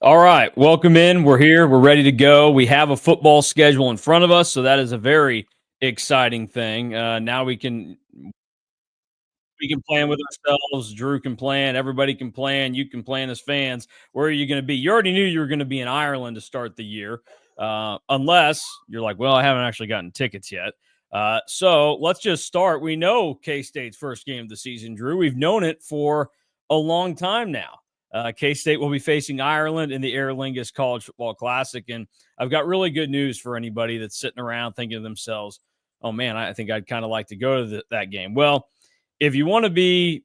All right, welcome in. We're here. We're ready to go. We have a football schedule in front of us, so that is a very exciting thing. Now we can plan with ourselves. Drew can plan. Everybody can plan. You can plan as fans. Where are you going to be? You already knew you were going to be in Ireland to start the year, unless you're like, well, I haven't actually gotten tickets yet. So let's just start. We know K-State's first game of the season, Drew. We've known it for a long time now. K-State will be facing Ireland in the Aer Lingus College Football Classic, and I've got really good news for anybody that's sitting around thinking to themselves, "Oh man, I think I'd kind of like to go to that game." Well, if you want to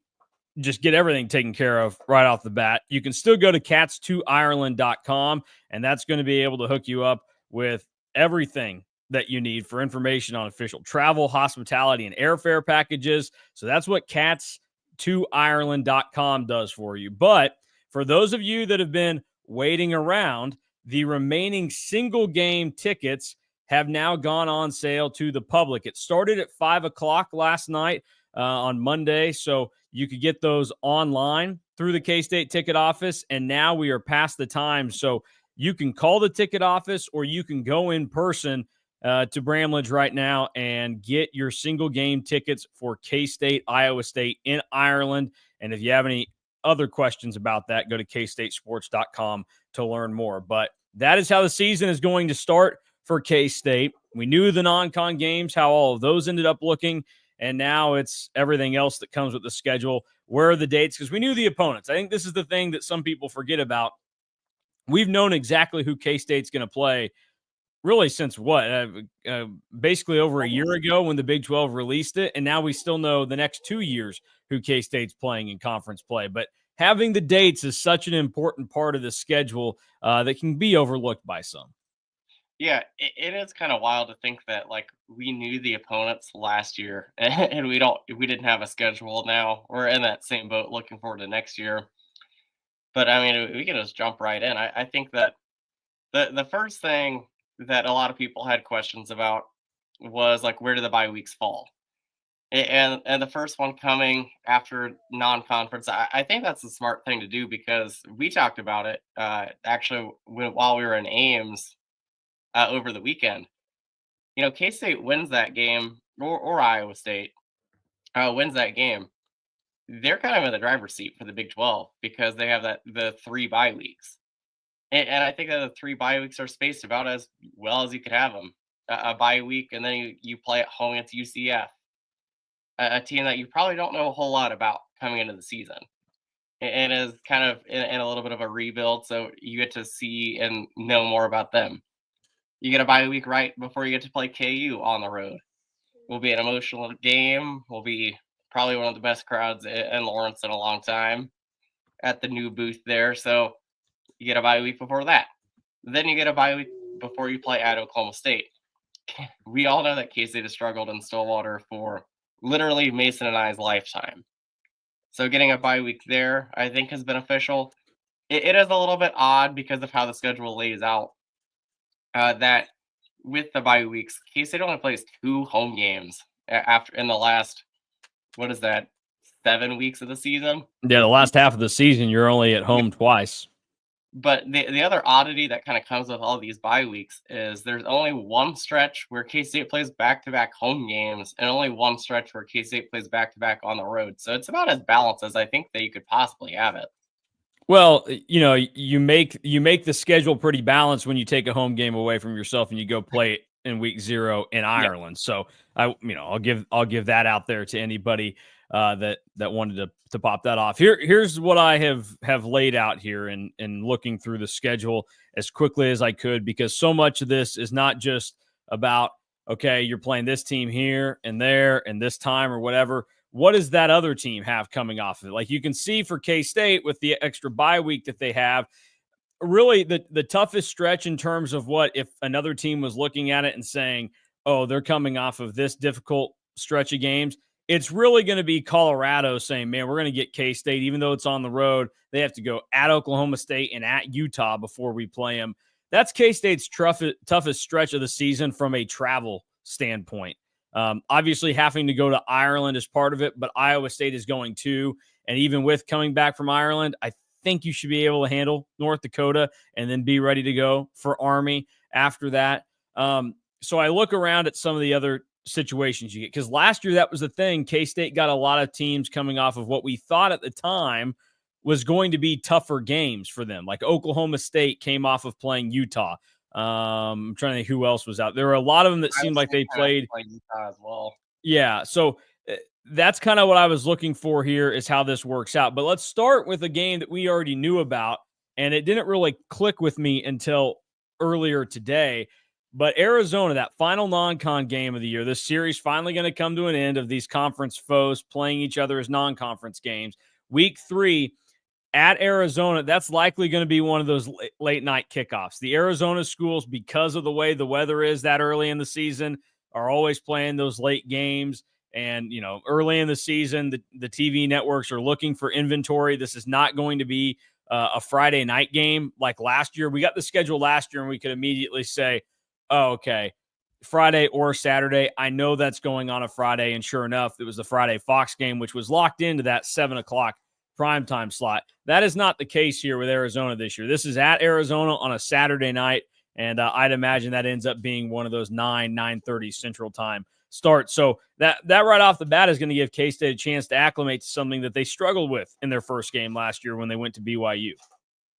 just get everything taken care of right off the bat, you can still go to cats2ireland.com, and that's going to be able to hook you up with everything that you need for information on official travel, hospitality, and airfare packages. So that's what cats2ireland.com does for you. But for those of you that have been waiting around, the remaining single game tickets have now gone on sale to the public. It started at 5 o'clock last night on Monday, so you could get those online through the K-State ticket office, and now we are past the time, so you can call the ticket office or you can go in person to Bramlage right now and get your single game tickets for K-State, Iowa State in Ireland. And if you have any other questions about that, go to kstatesports.com to learn more. But that is how the season is going to start for K-State. We knew the non-con games, how all of those ended up looking, and now it's everything else that comes with the schedule. Where are the dates? Because we knew the opponents. I think this is the thing that some people forget about. We've known exactly who K-State's going to play really since basically over a year ago when the Big 12 released it, and now we still know the next 2 years who K-State's playing in conference play. But having the dates is such an important part of the schedule that can be overlooked by some. Yeah, it is kind of wild to think that we knew the opponents last year and we didn't have a schedule now. We're in that same boat looking forward to next year. But I mean, we can just jump right in. I think that the first thing that a lot of people had questions about was where do the bye weeks fall? And the first one coming after non-conference, I think that's the smart thing to do because we talked about it actually while we were in Ames over the weekend. K-State wins that game, or Iowa State wins that game. They're kind of in the driver's seat for the Big 12 because they have the 3 bye weeks. And I think that the 3 bye weeks are spaced about as well as you could have them. A bye week, and then you play at home against UCF, a team that you probably don't know a whole lot about coming into the season. And is kind of in a little bit of a rebuild, so you get to see and know more about them. You get a bye week right before you get to play KU on the road. Will be an emotional game. Will be probably one of the best crowds in Lawrence in a long time at the new booth there. So you get a bye week before that. Then you get a bye week before you play at Oklahoma State. We all know that K-State has struggled in Stillwater for literally Mason and I's lifetime. So getting a bye week there, I think, is beneficial. It is a little bit odd because of how the schedule lays out. That with the bye weeks, K-State only plays 2 home games after in the last, what is that, 7 weeks of the season? Yeah, the last half of the season, you're only at home twice. But the other oddity that kind of comes with all these bye weeks is there's only one stretch where K-State plays back-to-back home games and only one stretch where K-State plays back-to-back on the road. So it's about as balanced as I think that you could possibly have it. Well, you make the schedule pretty balanced when you take a home game away from yourself and you go play it in week 0 in Ireland. So I'll give that out there to anybody that wanted to pop that off. Here's what I have laid out here in looking through the schedule as quickly as I could, because so much of this is not just about, okay, you're playing this team here and there and this time or whatever. What does that other team have coming off of it? Like you can see for K-State with the extra bye week that they have, really the toughest stretch in terms of what if another team was looking at it and saying, oh, they're coming off of this difficult stretch of games. It's really going to be Colorado saying, man, we're going to get K-State, even though it's on the road. They have to go at Oklahoma State and at Utah before we play them. That's K-State's toughest stretch of the season from a travel standpoint. Obviously, having to go to Ireland is part of it, but Iowa State is going too. And even with coming back from Ireland, I think you should be able to handle North Dakota and then be ready to go for Army after that. So I look around at some of the other situations you get, because last year that was the thing. K-State got a lot of teams coming off of what we thought at the time was going to be tougher games for them. Like Oklahoma State came off of playing Utah. I'm trying to think who else was out. There were a lot of them that seemed like they played Utah as well. Yeah, so that's kind of what I was looking for here, is how this works out. But let's start with a game that we already knew about, and it didn't really click with me until earlier today. But Arizona, that final non-con game of the year, this series finally going to come to an end of these conference foes playing each other as non-conference games. Week 3 at Arizona, that's likely going to be one of those late night kickoffs. The Arizona schools, because of the way the weather is that early in the season, are always playing those late games. And, early in the season, the TV networks are looking for inventory. This is not going to be a Friday night game like last year. We got the schedule last year and we could immediately say, oh, okay, Friday or Saturday. I know that's going on a Friday. And sure enough, it was the Friday Fox game, which was locked into that 7 o'clock primetime slot. That is not the case here with Arizona this year. This is at Arizona on a Saturday night, and I'd imagine that ends up being one of those 9:30 Central Time starts. So that right off the bat is going to give K-State a chance to acclimate to something that they struggled with in their first game last year when they went to BYU.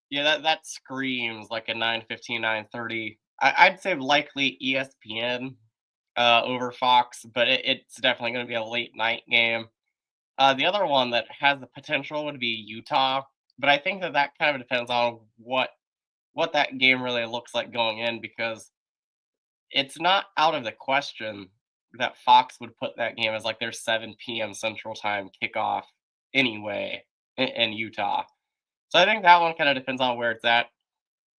Yeah, that screams like a 9:15, 9:30. I'd say likely ESPN over Fox, but it's definitely going to be a late night game. The other one that has the potential would be Utah, but I think that kind of depends on what that game really looks like going in, because it's not out of the question that Fox would put that game as like their 7 p.m. Central Time kickoff anyway in Utah. So I think that one kind of depends on where it's at.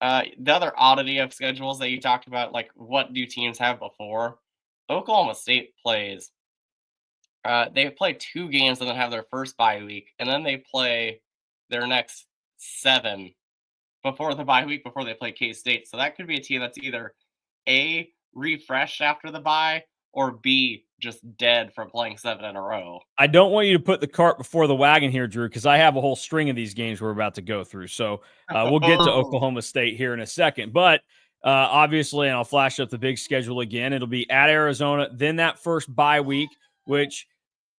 The other oddity of schedules that you talked about, like what do teams have before? Oklahoma State plays. They play 2 games and then have their first bye week, and then they play their next 7 before the bye week, before they play K-State. So that could be a team that's either A, refreshed after the bye, or B, just dead from playing 7 in a row. I don't want you to put the cart before the wagon here, Drew, because I have a whole string of these games we're about to go through. So we'll get to Oklahoma State here in a second. But obviously, and I'll flash up the big schedule again, it'll be at Arizona, then that first bye week, which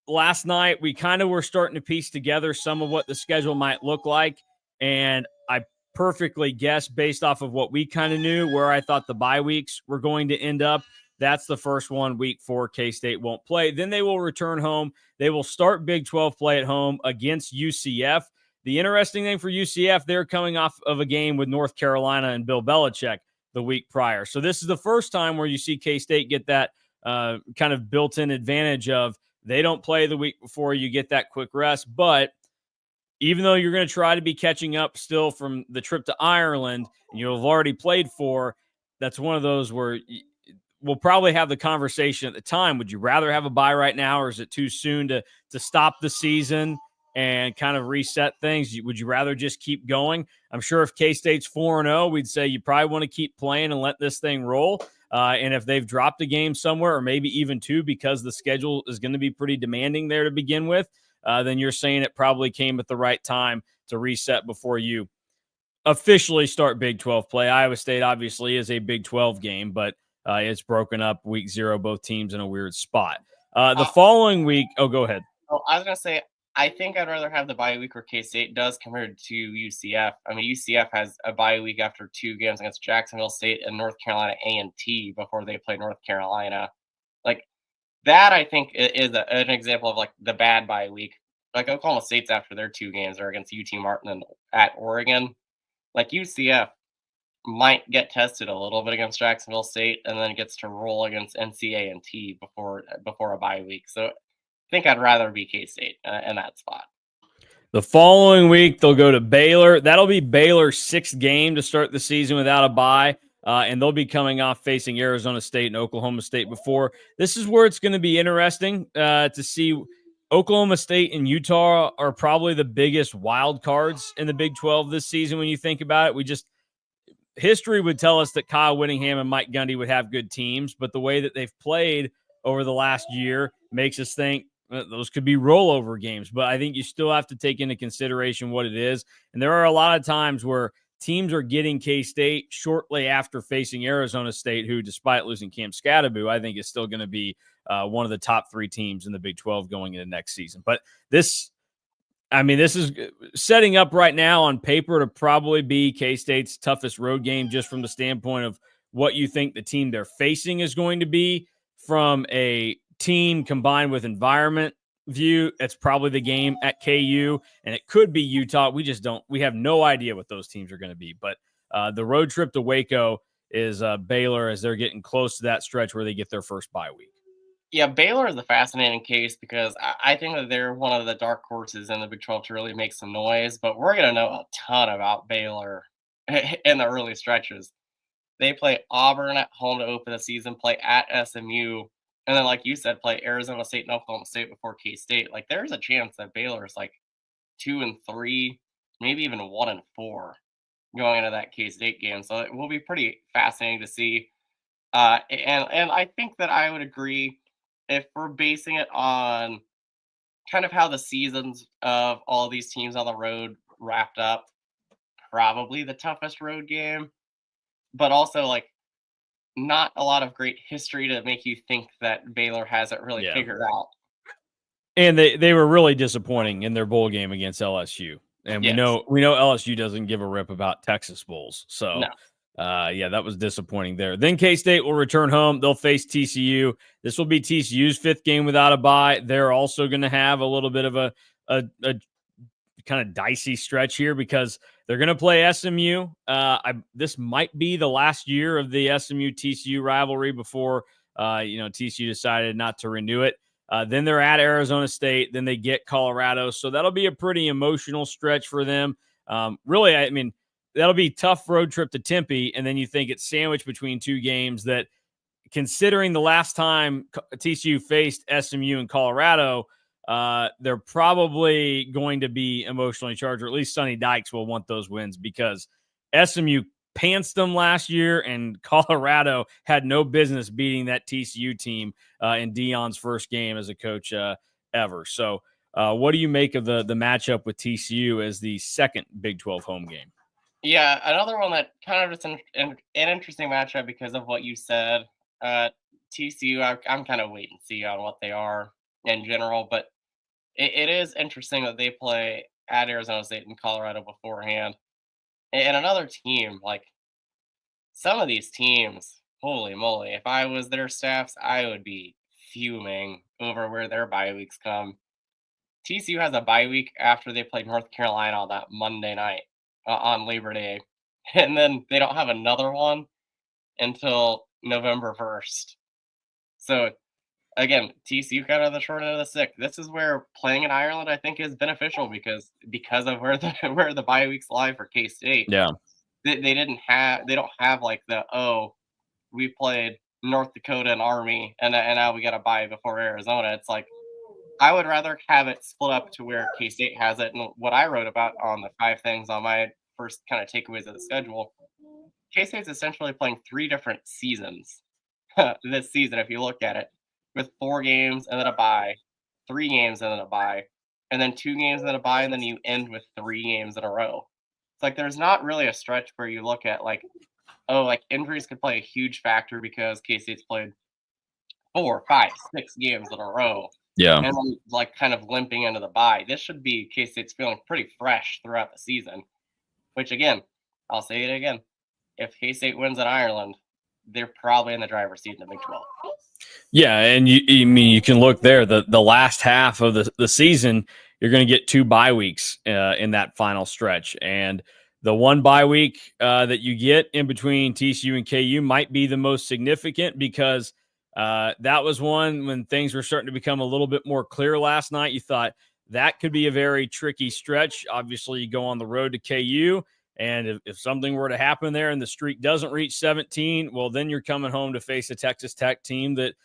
last night we kind of were starting to piece together some of what the schedule might look like. And I perfectly guessed based off of what we kind of knew where I thought the bye weeks were going to end up. That's the first one. Week 4, K-State won't play. Then they will return home. They will start Big 12 play at home against UCF. The interesting thing for UCF, they're coming off of a game with North Carolina and Bill Belichick the week prior. So this is the first time where you see K-State get that kind of built-in advantage of they don't play the week before, you get that quick rest. But even though you're going to try to be catching up still from the trip to Ireland, and you'll have already played 4, that's one of those where we'll probably have the conversation at the time. Would you rather have a bye right now, or is it too soon to stop the season and kind of reset things? Would you rather just keep going? I'm sure if K-State's 4-0, we'd say you probably want to keep playing and let this thing roll. And if they've dropped a game somewhere, or maybe even 2, because the schedule is going to be pretty demanding there to begin with, then you're saying it probably came at the right time to reset before you officially start Big 12 play. Iowa State obviously is a Big 12 game, but it's broken up week 0, both teams in a weird spot. The following week, go ahead. Oh, I was going to say, I think I'd rather have the bye week where K-State does compared to UCF. I mean, UCF has a bye week after 2 games against Jacksonville State and North Carolina A&T before they play North Carolina. Like, that I think is an example of like the bad bye week. Like Oklahoma State's after their 2 games are against UT Martin and at Oregon. Like UCF might get tested a little bit against Jacksonville State and then gets to roll against NC-A&T before a bye week. So I think I'd rather be K-State in that spot. The following week, they'll go to Baylor. That'll be Baylor's 6th game to start the season without a bye. And they'll be coming off facing Arizona State and Oklahoma State before. This is where it's going to be interesting to see. Oklahoma State and Utah are probably the biggest wild cards in the Big 12 this season when you think about it. History would tell us that Kyle Whittingham and Mike Gundy would have good teams, but the way that they've played over the last year makes us think those could be rollover games, but I think you still have to take into consideration what it is. And there are a lot of times where teams are getting K-State shortly after facing Arizona State, who, despite losing Cam Scatterby, I think is still going to be one of the top 3 teams in the Big 12 going into next season. But this is setting up right now on paper to probably be K-State's toughest road game, just from the standpoint of what you think the team they're facing is going to be. From a team combined with environment view, it's probably the game at KU, and it could be Utah. We have no idea what those teams are going to be. But the road trip to Waco is Baylor, as they're getting close to that stretch where they get their first bye week. Yeah, Baylor is a fascinating case because I think that they're one of the dark horses in the Big 12 to really make some noise, but we're going to know a ton about Baylor in the early stretches. They play Auburn at home to open the season, play at SMU, and then, like you said, play Arizona State and Oklahoma State before K-State. Like, there's a chance that Baylor is like 2-3, maybe even 1-4 going into that K-State game. So it will be pretty fascinating to see. And I think that I would agree, if we're basing it on kind of how the seasons of all these teams on the road wrapped up, probably the toughest road game, but also like not a lot of great history to make you think that Baylor has it really figured out. And they were really disappointing in their bowl game against LSU. And we know LSU doesn't give a rip about Texas bowls. So No. That was disappointing there. Then K-State will return home. They'll face TCU. This will be TCU's 5th game without a bye. They're also going to have a little bit of a kind of dicey stretch here because they're going to play SMU. This might be the last year of the SMU-TCU rivalry before TCU decided not to renew it. Then they're at Arizona State. Then they get Colorado. So that'll be a pretty emotional stretch for them. Really, I mean, that'll be a tough road trip to Tempe, and then you think it's sandwiched between 2 games that, considering the last time TCU faced SMU in Colorado, they're probably going to be emotionally charged, or at least Sonny Dykes will want those wins because SMU pantsed them last year, and Colorado had no business beating that TCU team in Deion's first game as a coach ever. So what do you make of the matchup with TCU as the second Big 12 home game? Yeah, another one that kind of just an interesting matchup because of what you said. TCU, I'm kind of wait and see on what they are in general, but it is interesting that they play at Arizona State and Colorado beforehand. And another team, like some of these teams, holy moly, if I was their staffs, I would be fuming over where their bye weeks come. TCU has a bye week after they play North Carolina on that Monday night on Labor Day. And then they don't have another one until November 1st. So, again, TCU kind of the short end of the stick. This is where playing in Ireland, I think, is beneficial because of where the bye weeks lie for K-State. Yeah. They don't have like we played North Dakota and Army and now we got a bye before Arizona. It's like, I would rather have it split up to where K-State has it. And what I wrote about on the 5 things on my first kind of takeaways of the schedule, K-State's essentially playing 3 different seasons this season, if you look at it, with 4 games and then a bye, 3 games and then a bye, and then 2 games and then a bye, and then you end with 3 games in a row. It's like there's not really a stretch where you look at like injuries could play a huge factor because K-State's played 4, 5, 6 games in a row. Yeah. And then like kind of limping into the bye. This should be K-State's feeling pretty fresh throughout the season, which again, I'll say it again. If K-State wins at Ireland, they're probably in the driver's seat in the Big 12. Yeah, and you can look there. The last half of the season, you're going to get 2 bye weeks in that final stretch, and the one bye week that you get in between TCU and KU might be the most significant because that was one when things were starting to become a little bit more clear last night. You thought that could be a very tricky stretch. Obviously, you go on the road to KU. And if something were to happen there and the streak doesn't reach 17, well, then you're coming home to face a Texas Tech team that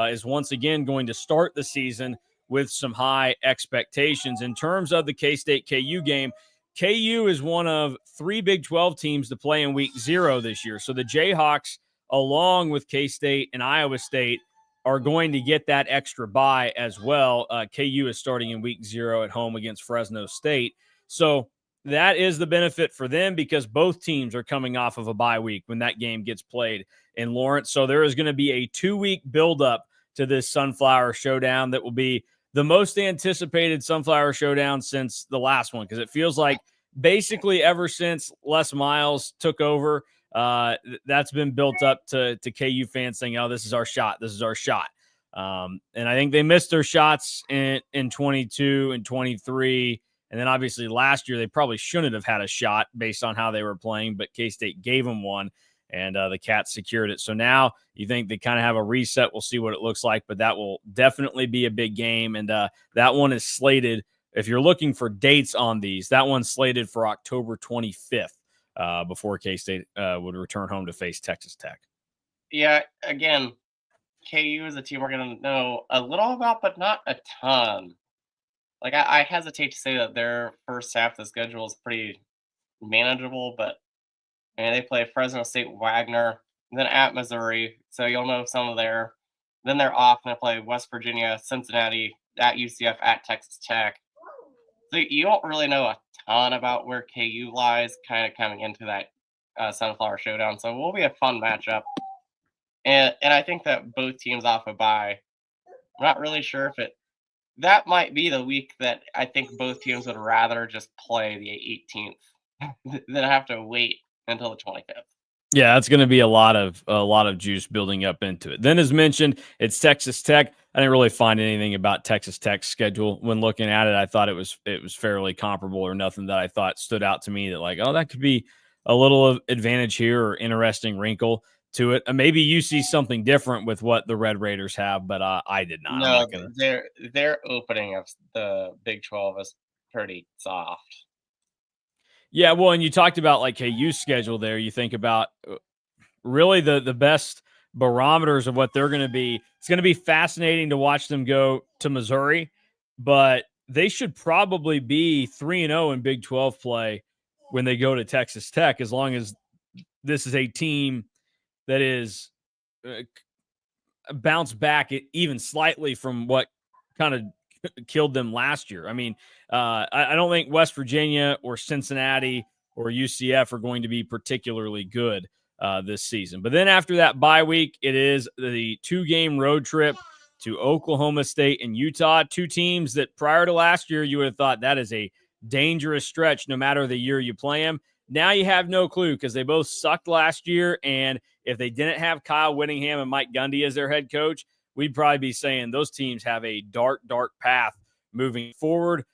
is once again going to start the season with some high expectations. In terms of the K-State KU game, KU is one of 3 Big 12 teams to play in week 0 this year. So the Jayhawks, along with K-State and Iowa State, are going to get that extra bye as well. KU is starting in week 0 at home against Fresno State. So that is the benefit for them because both teams are coming off of a bye week when that game gets played in Lawrence. So there is going to be a 2-week buildup to this Sunflower Showdown that will be the most anticipated Sunflower Showdown since the last one, because it feels like basically ever since Les Miles took over, that's been built up to KU fans saying, oh, this is our shot. This is our shot. And I think they missed their shots in 22 and 23. And then obviously last year, they probably shouldn't have had a shot based on how they were playing, but K-State gave them one, and the Cats secured it. So now you think they kind of have a reset. We'll see what it looks like, but that will definitely be a big game. And that one is slated, if you're looking for dates on these, that one's slated for October 25th before K-State would return home to face Texas Tech. Yeah, again, KU is a team we're going to know a little about, but not a ton. Like, I hesitate to say that their first half of the schedule is pretty manageable, but they play Fresno State, Wagner, then at Missouri, so you'll know some of their. Then they're off, and they play West Virginia, Cincinnati, at UCF, at Texas Tech. So you don't really know a ton about where KU lies kind of coming into that Sunflower Showdown. So it will be a fun matchup. And I think that both teams off a bye. I'm not really sure if that might be the week that I think both teams would rather just play the 18th than have to wait until the 25th. Yeah, that's going to be a lot of juice building up into it. Then, as mentioned, it's Texas Tech. I didn't really find anything about Texas Tech's schedule when looking at it. I thought it was fairly comparable, or nothing that I thought stood out to me that like, oh, that could be a little advantage here or interesting wrinkle to it. Maybe you see something different with what the Red Raiders have, but I did not. No, I'm not gonna. their opening of the Big 12 is pretty soft. Yeah, well, and you talked about like KU's schedule there. You think about really the best barometers of what they're going to be. It's going to be fascinating to watch them go to Missouri, but they should probably be 3-0 in Big 12 play when they go to Texas Tech, as long as this is a team that is bounced back even slightly from what kind of killed them last year. I mean, I don't think West Virginia or Cincinnati or UCF are going to be particularly good this season. But then after that bye week, it is the 2-game road trip to Oklahoma State and Utah, two teams that prior to last year, you would have thought that is a dangerous stretch no matter the year you play them. Now you have no clue because they both sucked last year. And if they didn't have Kyle Whittingham and Mike Gundy as their head coach, we'd probably be saying those teams have a dark path moving forward.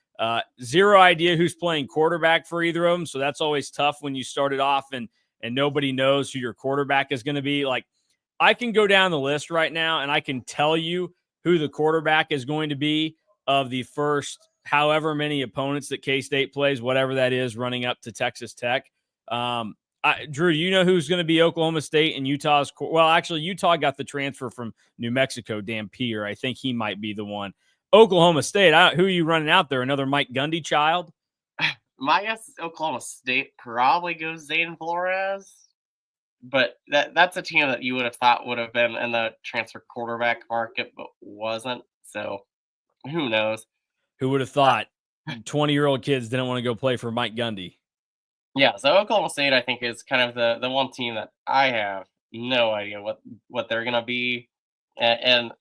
Zero idea who's playing quarterback for either of them. So that's always tough when you start it off and nobody knows who your quarterback is going to be. Like, I can go down the list right now and I can tell you who the quarterback is going to be of the first however many opponents that K-State plays, whatever that is, running up to Texas Tech. Drew, you know who's going to be Oklahoma State and Utah's? Well, actually, Utah got the transfer from New Mexico, Dampier. I think he might be the one. Oklahoma State, who are you running out there? Another Mike Gundy child? My guess is Oklahoma State probably goes Zayden Flores. But that's a team that you would have thought would have been in the transfer quarterback market, but wasn't. So who knows? Who would have thought 20-year-old kids didn't want to go play for Mike Gundy? Yeah, so Oklahoma State, I think, is kind of the one team that I have no idea what they're going to be. And,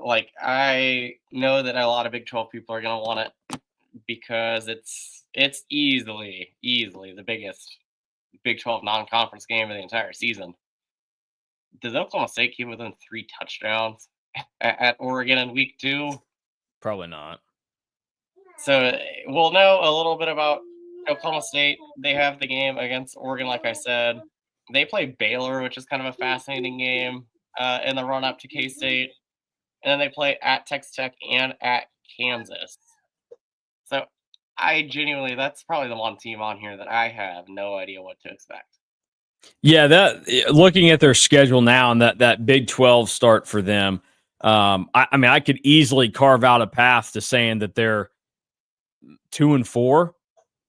like, I know that a lot of Big 12 people are going to want it because it's easily the biggest Big 12 non-conference game of the entire season. Does Oklahoma State keep within 3 touchdowns at Oregon in week 2? Probably not. So we'll know a little bit about Oklahoma State. They have the game against Oregon, like I said. They play Baylor, which is kind of a fascinating game in the run-up to K-State. And then they play at Texas Tech and at Kansas. So that's probably the one team on here that I have no idea what to expect. Yeah, that looking at their schedule now and that Big 12 start for them, I mean, I could easily carve out a path to saying that they're 2-4 or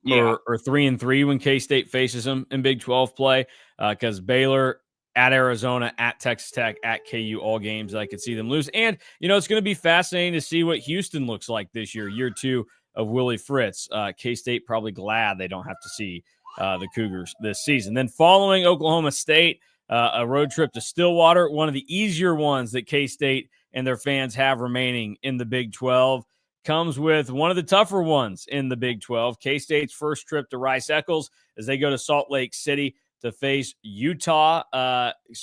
3-3 when K-State faces them in Big 12 play, because Baylor at Arizona, at Texas Tech, at KU, all games I could see them lose. And, it's going to be fascinating to see what Houston looks like this year 2 of Willie Fritz. K-State probably glad they don't have to see the Cougars this season. Then following Oklahoma State, a road trip to Stillwater, one of the easier ones that K-State and their fans have remaining in the Big 12, comes with one of the tougher ones in the Big 12. K-State's first trip to Rice-Eccles as they go to Salt Lake City to face Utah.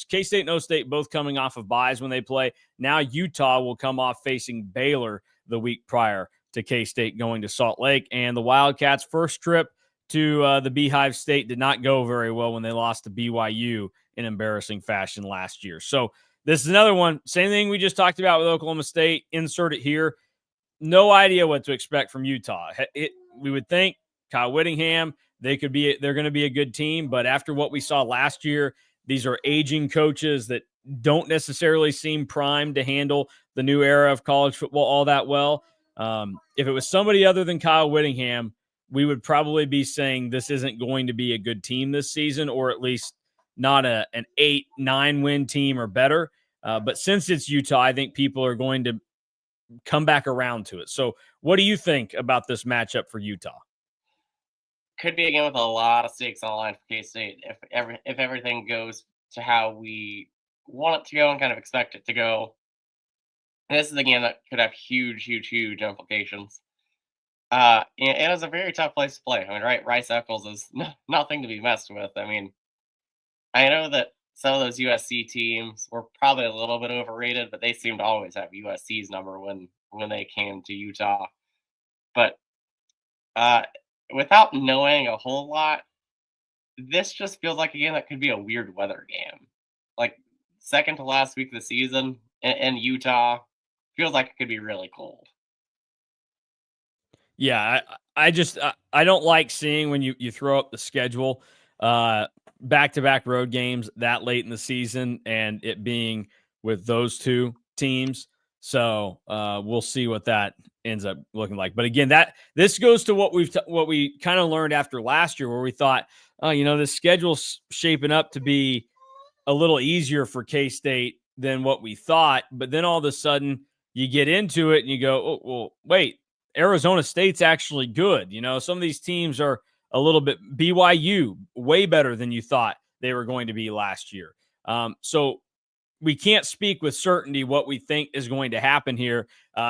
K-State and O-State both coming off of byes when they play. Now Utah will come off facing Baylor the week prior to K-State going to Salt Lake. And the Wildcats' first trip to the Beehive State did not go very well when they lost to BYU in embarrassing fashion last year. So this is another one. Same thing we just talked about with Oklahoma State. Insert it here. No idea what to expect from Utah. We would think Kyle Whittingham, they're going to be a good team, but after what we saw last year, these are aging coaches that don't necessarily seem primed to handle the new era of college football all that well. If it was somebody other than Kyle Whittingham, we would probably be saying this isn't going to be a good team this season, or at least not an 8-9 win team or better. But since it's Utah, I think people are going to come back around to it. So what do you think about this matchup for Utah? Could be a game with a lot of stakes on the line for K-State if everything goes to how we want it to go and kind of expect it to go. And this is a game that could have huge implications. And it's a very tough place to play. I mean, right, Rice-Eccles is nothing to be messed with. I mean, I know that some of those USC teams were probably a little bit overrated, but they seem to always have USC's number when they came to Utah. But without knowing a whole lot, this just feels like a game that could be a weird weather game. Like second to last week of the season in Utah, feels like it could be really cold. Yeah, I don't like seeing when you throw up the schedule, back-to-back road games that late in the season, and it being with those two teams. So we'll see what that ends up looking like. But again, this goes to what we kind of learned after last year, where we thought, this schedule's shaping up to be a little easier for K-State than what we thought. But then all of a sudden you get into it and you go, oh, well, wait, Arizona State's actually good. Some of these teams are a little bit BYU, way better than you thought they were going to be last year. So we can't speak with certainty what we think is going to happen here.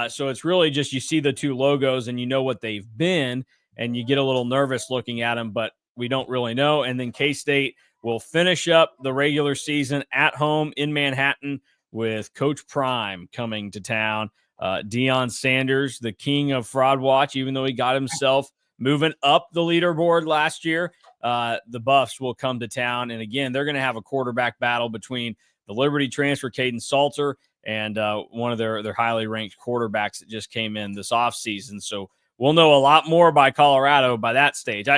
So it's really just you see the two logos and you know what they've been, and you get a little nervous looking at them, but we don't really know. And then K-State will finish up the regular season at home in Manhattan with Coach Prime coming to town. Deion Sanders, the king of Fraud Watch, even though he got himself moving up the leaderboard last year, the Buffs will come to town. And again, they're going to have a quarterback battle between the Liberty transfer, Caden Salter, and one of their highly ranked quarterbacks that just came in this offseason. So we'll know a lot more by Colorado by that stage.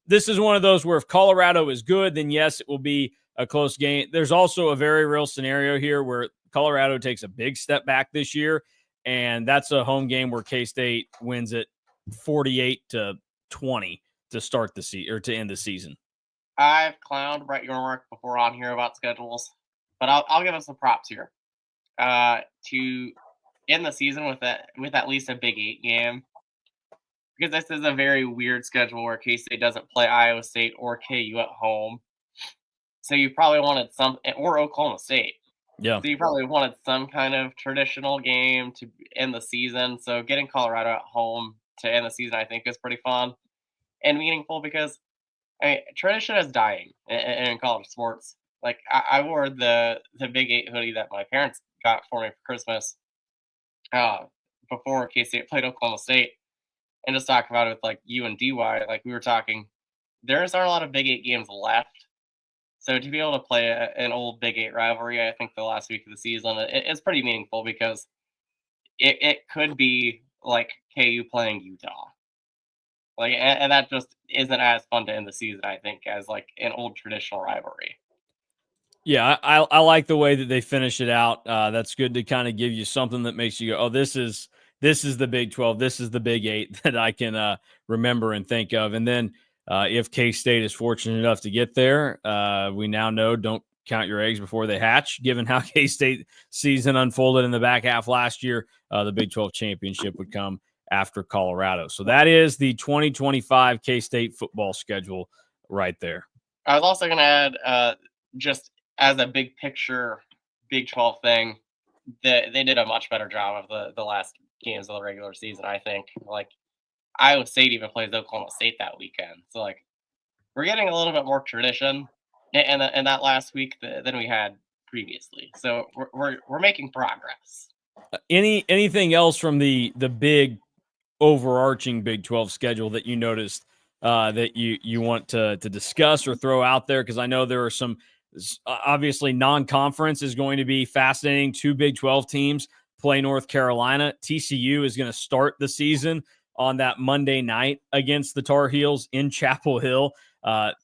This is one of those where if Colorado is good, then yes, it will be a close game. There's also a very real scenario here where Colorado takes a big step back this year, and that's a home game where K-State wins it 48-20 to start the season or to end the season. I've clowned Brett Yormark before on here about schedules, but I'll give him some props here. To end the season with at least a Big 8 game, because this is a very weird schedule where K-State doesn't play Iowa State or KU at home. So you probably wanted or Oklahoma State. Yeah. So you probably wanted some kind of traditional game to end the season. So getting Colorado at home to end the season, I think, is pretty fun and meaningful because tradition is dying in college sports. Like I wore the Big 8 hoodie that my parents got for me for Christmas before K-State played Oklahoma State. And just talk about it with like you and DY, like we were talking, there's not a lot of Big 8 games left. So to be able to play an old Big 8 rivalry, I think the last week of the season, it's pretty meaningful because it could be like KU playing Utah. Like, and that just isn't as fun to end the season, I think, as like an old traditional rivalry. Yeah, I like the way that they finish it out. That's good to kind of give you something that makes you go, oh, this is the Big 12. This is the Big 8 that I can remember and think of. And then if K-State is fortunate enough to get there, we now know don't count your eggs before they hatch. Given how K-State season unfolded in the back half last year, the Big 12 championship would come after Colorado. So that is the 2025 K-State football schedule right there. I was also going to add, just as a big picture Big 12 thing, they did a much better job of the last games of the regular season, I think. Like, Iowa State even plays Oklahoma State that weekend. So, like, we're getting a little bit more tradition in that last week than we had previously. So we're making progress. Anything else from the big overarching Big 12 schedule that you noticed that you want to discuss or throw out there? Because I know there are some, obviously non-conference is going to be fascinating. 2 Big 12 teams play North Carolina. TCU is going to start the season on that Monday night against the Tar Heels in Chapel Hill.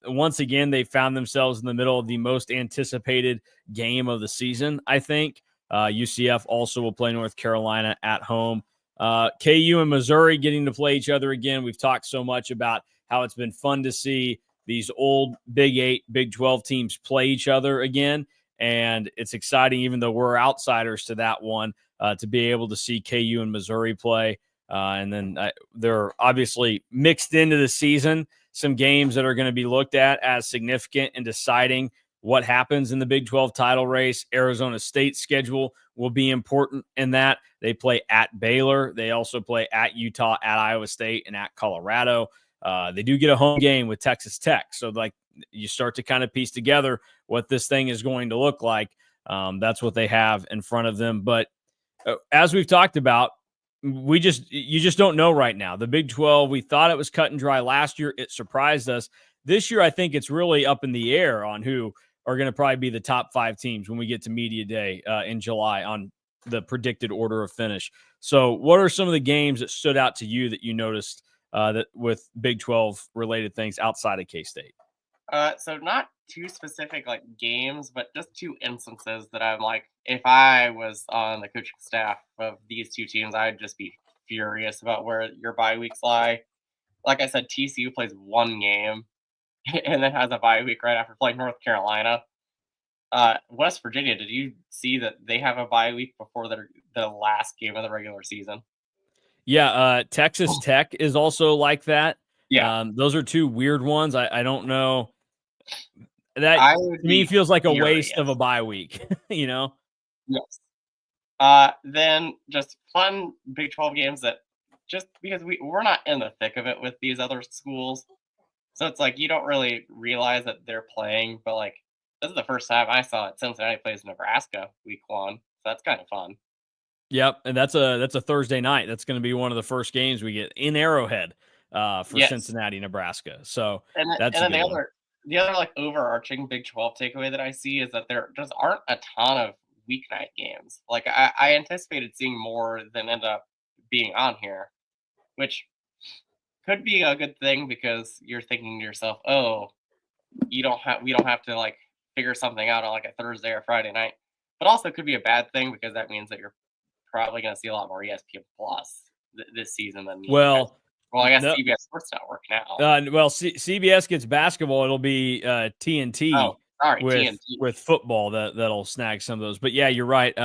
Once again, they found themselves in the middle of the most anticipated game of the season, I think. UCF also will play North Carolina at home. KU and Missouri getting to play each other again. We've talked so much about how it's been fun to see these old Big 8, Big 12 teams play each other again. And it's exciting, even though we're outsiders to that one, to be able to see KU and Missouri play. And then they're obviously mixed into the season, some games that are going to be looked at as significant in deciding what happens in the Big 12 title race. Arizona State's schedule will be important in that. They play at Baylor. They also play at Utah, at Iowa State, and at Colorado. They do get a home game with Texas Tech. So, like, you start to kind of piece together what this thing is going to look like. That's what they have in front of them. But as we've talked about, you just don't know right now. The Big 12, we thought it was cut and dry last year. It surprised us. This year, I think it's really up in the air on who are going to probably be the top 5 teams when we get to media day in July on the predicted order of finish. So what are some of the games that stood out to you that you noticed that with Big 12 related things outside of K-State? So not too specific like games, but just 2 instances that I'm like, if I was on the coaching staff of these 2 teams, I'd just be furious about where your bye weeks lie. Like I said, TCU plays 1 game and then has a bye week right after playing North Carolina. West Virginia, did you see that they have a bye week before the last game of the regular season? Yeah, Texas Tech is also like that. Yeah, Those are 2 weird ones. I don't know. That I to would me be feels like a furious. waste of a bye week, you know? Yes. Then just fun Big 12 games that just because we're not in the thick of it with these other schools. So it's like you don't really realize that they're playing, but like this is the first time I saw it. Cincinnati plays Nebraska week 1. So that's kind of fun. Yep, and that's a Thursday night. That's going to be one of the first games we get in Arrowhead for Yes. Cincinnati, Nebraska. So And that's a then good one. the other like overarching Big 12 takeaway that I see is that there just aren't a ton of weeknight games. Like I anticipated seeing more than end up being on here, which could be a good thing because you're thinking to yourself, oh, we don't have to like figure something out on like a Thursday or Friday night. But also could be a bad thing because that means that you're probably going to see a lot more ESPN Plus this season than you guys. Well, Well, I guess no, CBS Sports Network now. CBS gets basketball. It'll be TNT Oh, sorry, with TNT. football that'll snag some of those. But yeah, you're right.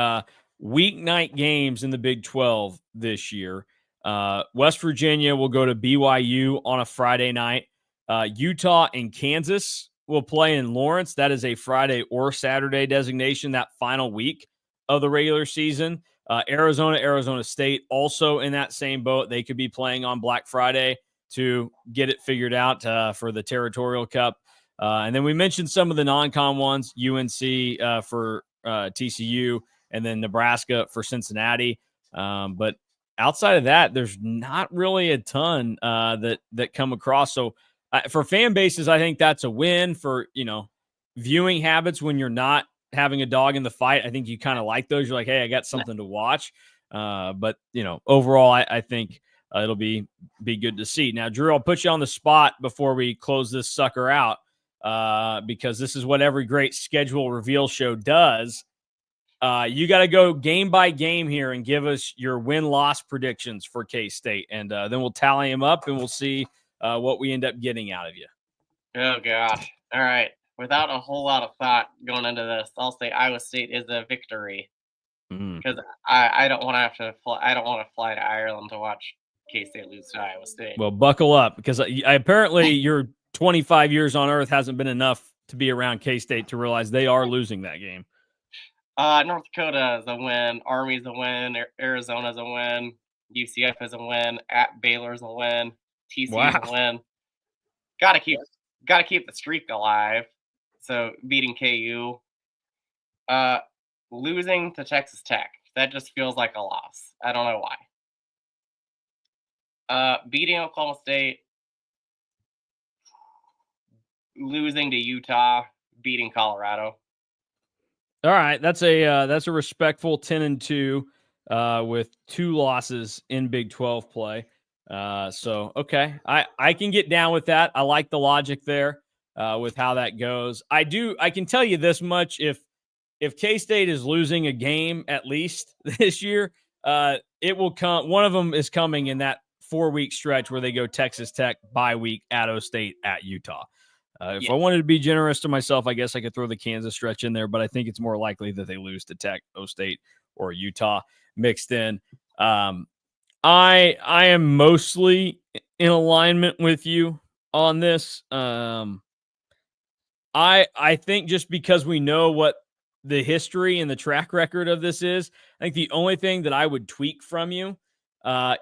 Weeknight games in the Big 12 this year. West Virginia will go to BYU on a Friday night. Utah and Kansas will play in Lawrence. That is a Friday or Saturday designation that final week of the regular season. Arizona State also in that same boat. They could be playing on Black Friday to get it figured out for the Territorial Cup. And then we mentioned some of the non-con ones, UNC for TCU, and then Nebraska for Cincinnati. But outside of that, there's not really a ton that come across. So for fan bases, I think that's a win. For viewing habits when you're not having a dog in the fight, I think you kind of like those. You're like, hey, I got something to watch. But overall, I think it'll be good to see. Now, Drew, I'll put you on the spot before we close this sucker out because this is what every great schedule reveal show does. You got to go game by game here and give us your win-loss predictions for K-State, and then we'll tally them up and we'll see what we end up getting out of you. Oh gosh. All right. without a whole lot of thought going into this, I'll say Iowa State is a victory Mm. because I don't want to have to fly. I don't want to fly to Ireland to watch K-State lose to Iowa State. Well, buckle up because apparently your 25 years on Earth hasn't been enough to be around K-State to realize they are losing that game. North Dakota is a win. Army's a win. Arizona's a win. UCF is a win. At Baylor's a win. TCU's a win. Got to keep the streak alive. So beating KU, losing to Texas Tech, that just feels like a loss. I don't know why. Beating Oklahoma State, losing to Utah, beating Colorado. All right, that's a respectful 10-2 with 2 losses in Big 12 play. So okay, I can get down with that. I like the logic there with how that goes. I can tell you this much: if K-State is losing a game at least this year, it will come. One of them is coming in that 4-week stretch where they go Texas Tech, bye week, at O State, at Utah. If I wanted to be generous to myself, I guess I could throw the Kansas stretch in there, but I think it's more likely that they lose to Tech, O State, or Utah mixed in. I am mostly in alignment with you on this. I think just because we know what the history and the track record of this is, I think the only thing that I would tweak from you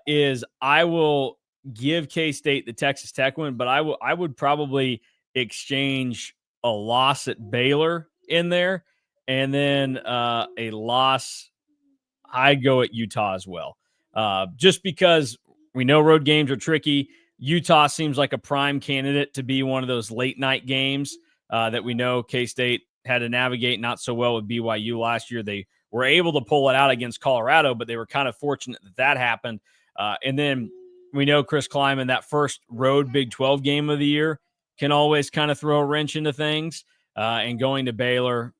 is I will give K-State the Texas Tech win, but I would probably exchange a loss at Baylor in there, and then a loss. I'd go at Utah as well, just because we know road games are tricky. Utah seems like a prime candidate to be one of those late night games that we know K-State had to navigate not so well with BYU last year. They were able to pull it out against Colorado, but they were kind of fortunate that happened. And then we know Chris Kleiman, that first road Big 12 game of the year, can always kind of throw a wrench into things. And going to Baylor,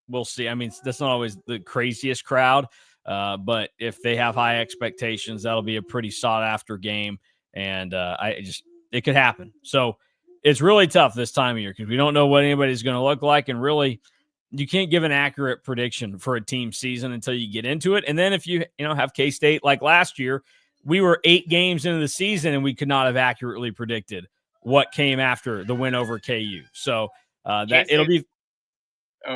we'll see. I mean, that's not always the craziest crowd, but if they have high expectations, that'll be a pretty sought after game. And it could happen. So it's really tough this time of year because we don't know what anybody's going to look like. And really, you can't give an accurate prediction for a team season until you get into it. And then if you have K-State like last year, we were 8 games into the season and we could not have accurately predicted what came after the win over KU. So that K-State, it'll be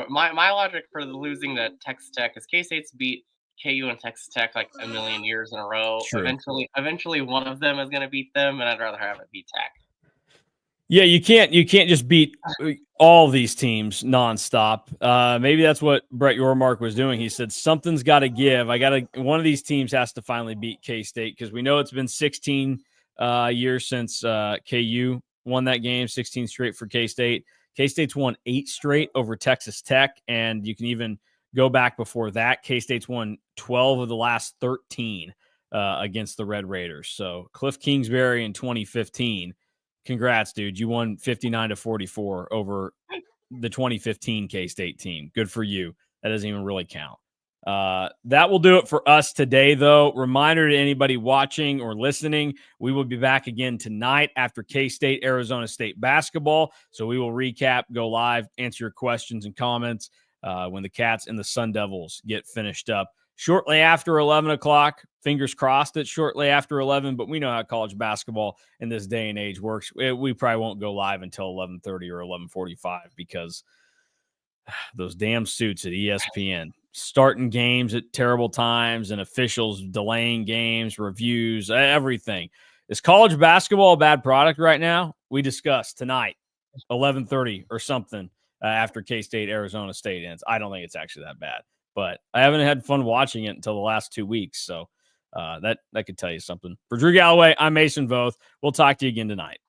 my logic for losing to Texas Tech is K-State's beat KU and Texas Tech like a million years in a row. True. Eventually one of them is going to beat them, and I'd rather have it beat Tech. Yeah, you can't just beat all these teams nonstop. Maybe that's what Brett Yormark was doing. He said something's got to give. One of these teams has to finally beat K-State because we know it's been 16 years since KU won that game, 16 straight for K-State. K-State's won 8 straight over Texas Tech, and you can even go back before that. K-State's won 12 of the last 13 against the Red Raiders. So Cliff Kingsbury in 2015. Congrats, dude. You won 59-44 over the 2015 K-State team. Good for you. That doesn't even really count. That will do it for us today, though. Reminder to anybody watching or listening, we will be back again tonight after K-State, Arizona State basketball. So we will recap, go live, answer your questions and comments when the Cats and the Sun Devils get finished up. Shortly after 11 o'clock, fingers crossed it's shortly after 11, but we know how college basketball in this day and age works. We probably won't go live until 11:30 or 11:45 because those damn suits at ESPN starting games at terrible times and officials delaying games, reviews, everything. Is college basketball a bad product right now? We discussed tonight, 11:30 or something after K-State, Arizona State ends. I don't think it's actually that bad. But I haven't had fun watching it until the last 2 weeks. So that could tell you something. For Drew Galloway, I'm Mason Voth. We'll talk to you again tonight.